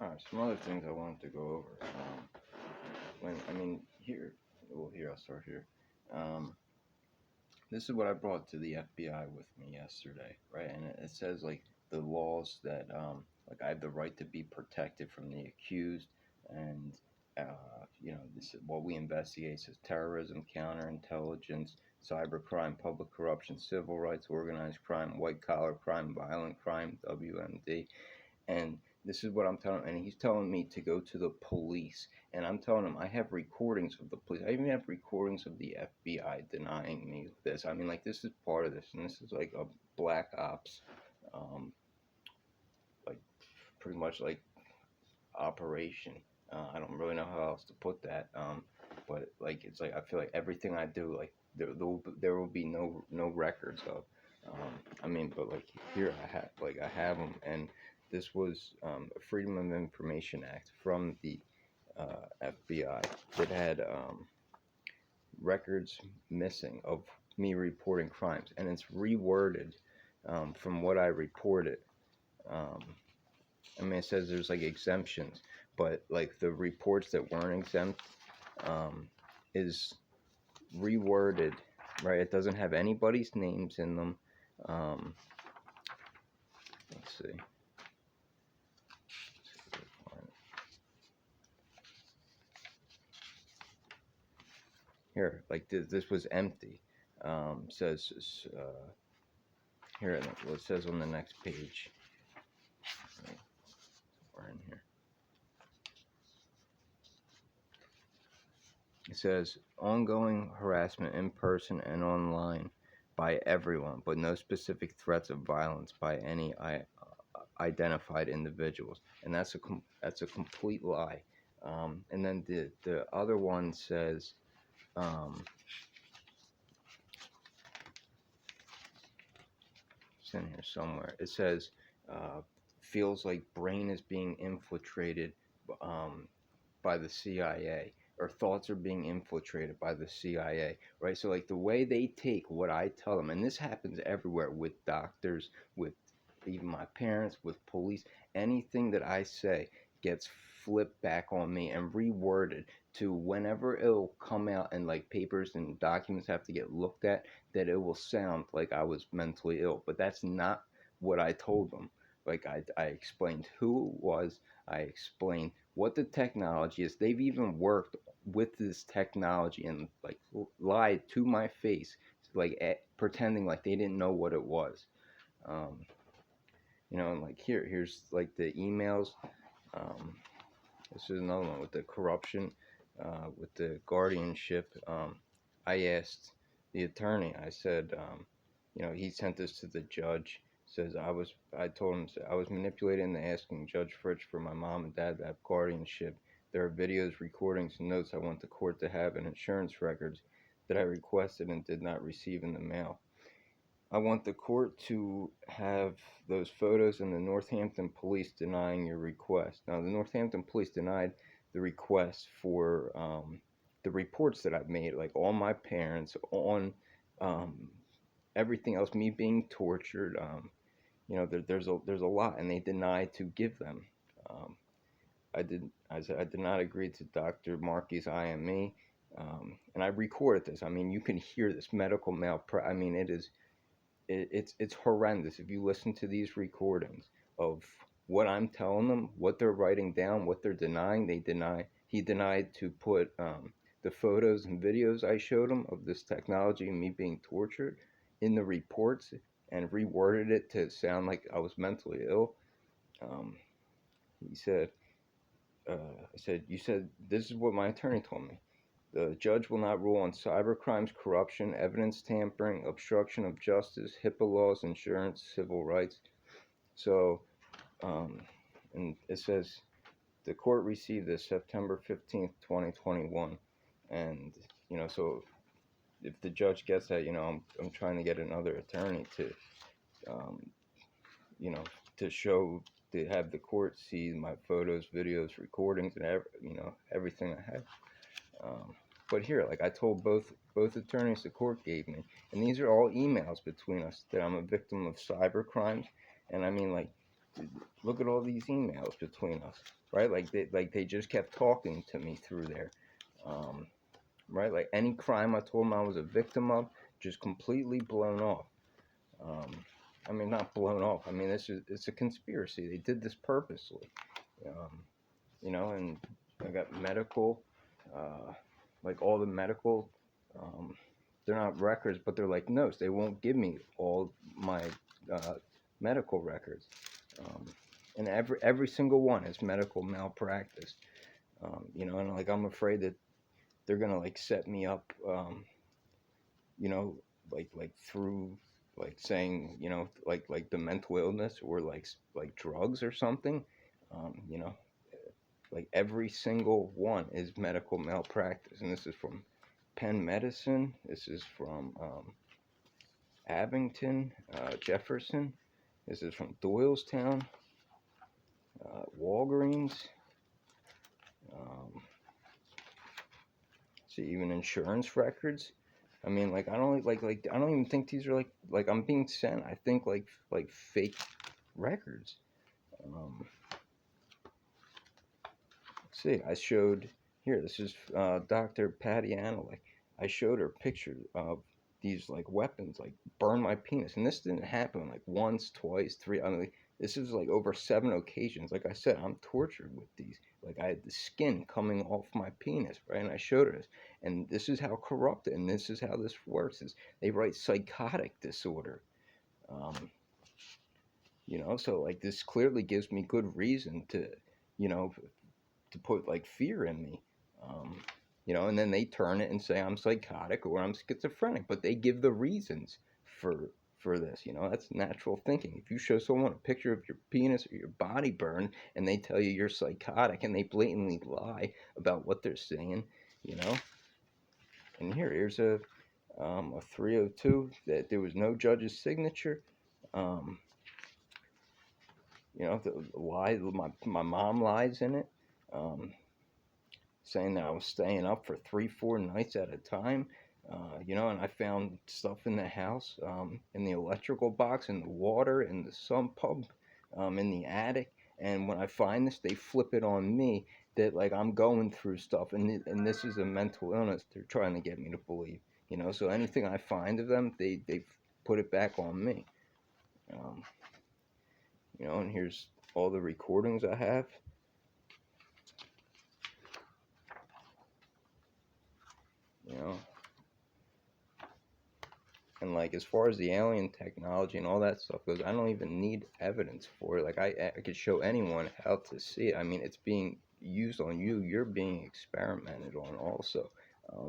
Alright, some other things I wanted to go over. Here, I'll start here. Um, this is what I brought to the FBI with me yesterday, right? And it says, like, the laws that, like, I have the right to be protected from the accused, and, this is what we investigate says terrorism, counterintelligence, cybercrime, public corruption, civil rights, organized crime, white collar crime, violent crime, WMD. And this is what I'm telling him, and he's telling me to go to the police, and I'm telling him I have recordings of the police. I even have recordings of the FBI denying me this. I mean, like, this is part of this, and this is like a black ops, um, like, pretty much like operation. I don't really know how else to put that, but like, it's like I feel like everything I do, like, there will be no records of. But like, here I have them, and this was a Freedom of Information Act from the FBI that had records missing of me reporting crimes, and it's reworded from what I reported. Um, it says there's like exemptions, but like the reports that weren't exempt is reworded, right? It doesn't have anybody's names in them. Let's see. Here, like this was empty. Says here, it says on the next page. We're in here. It says ongoing harassment in person and online by everyone, but no specific threats of violence by any identified individuals, and that's a complete lie. And then the other one says, it's in here somewhere. It says feels like brain is being infiltrated by the CIA, or thoughts are being infiltrated by the CIA, right? So like the way they take what I tell them, and this happens everywhere with doctors, with even my parents, with police, anything that I say gets flipped back on me and reworded to whenever it'll come out, and like papers and documents have to get looked at, that it will sound like I was mentally ill. But that's not what I told them. Like I explained who it was, I explained what the technology is. They've even worked with this technology and like lied to my face, like pretending like they didn't know what it was. Um, and like here's like the emails. This is another one with the corruption, with the guardianship. I asked the attorney. I said, he sent this to the judge. Says I told him I was manipulated into asking Judge Fritsch for my mom and dad to have guardianship. There are videos, recordings, and notes I want the court to have, and insurance records that I requested and did not receive in the mail. I want the court to have those photos and the Northampton police denying your request. Now, the Northampton police denied the request for the reports that I've made, like on my parents, on everything else, me being tortured. There's a lot, and they denied to give them. I did not agree to Dr. Markey's IME, and I recorded this. I mean, you can hear this medical malpractice. I mean, it's horrendous if you listen to these recordings of what I'm telling them, what they're writing down, what they're denying. He denied to put the photos and videos I showed him of this technology and me being tortured in the reports, and reworded it to sound like I was mentally ill. He said, I said, you said, this is what my attorney told me. The judge will not rule on cybercrimes, corruption, evidence tampering, obstruction of justice, HIPAA laws, insurance, civil rights. So, and it says the court received this September 15th, 2021. And, so if the judge gets that, I'm trying to get another attorney to, to show, to have the court see my photos, videos, recordings, and everything I have. But here, like I told both attorneys the court gave me, and these are all emails between us, that I'm a victim of cyber crimes, and I mean, like, Look at all these emails between us, right? Like they just kept talking to me through there, um, right? Like any crime I told them I was a victim of, just completely blown off. Um, I mean, not blown off. I mean, it's a conspiracy. They did this purposely, um, And I got medical, uh, like all the medical. Um, they're not records, but they're like notes. They won't give me all my uh, medical records, um, and every single one is medical malpractice. And like I'm afraid that they're gonna like set me up, you know, like through like saying, like the mental illness or like drugs or something. Um, you know, like every single one is medical malpractice, and this is from Penn Medicine. This is from Abington, Jefferson. This is from Doylestown, Walgreens. Um, See, even insurance records. I mean, like I don't like I don't even think these are like I'm being sent. I think like fake records. Um, let's see. I showed here. This is Dr. Patty Analik. I showed her pictures of these like weapons, like burn my penis, and this didn't happen like once, twice, three. I mean, like, this is like over 7 occasions. Like I said, I'm tortured with these. Like I had the skin coming off my penis, right? And I showed her this, and this is how corrupted, and this is how this works. Is they write psychotic disorder. Um, so like this clearly gives me good reason you know, to put like fear in me. Um, and then they turn it and say I'm psychotic or I'm schizophrenic, but they give the reasons for this. That's natural thinking. If you show someone a picture of your penis or your body burn and they tell you you're psychotic and they blatantly lie about what they're saying, you know. And here's a 302 that there was no judge's signature. Um, the lie, my mom lies in it. Um, Saying that I was staying up for 3, 4 nights at a time. And I found stuff in the house, in the electrical box, in the water, in the sump pump, in the attic. And when I find this, they flip it on me that like I'm going through stuff, and this is a mental illness. They're trying to get me to believe. So anything I find of them, they put it back on me. Um, and here's all the recordings I have. You know, and like as far as the alien technology and all that stuff goes, I don't even need evidence for it. Like I could show anyone how to see it. I mean, it's being used on you. You're being experimented on also.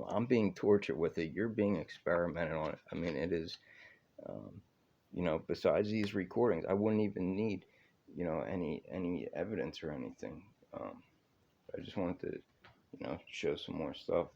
I'm being tortured with it. You're being experimented on. I mean, it is. Um, besides these recordings, I wouldn't even need, any evidence or anything. I just wanted to, show some more stuff.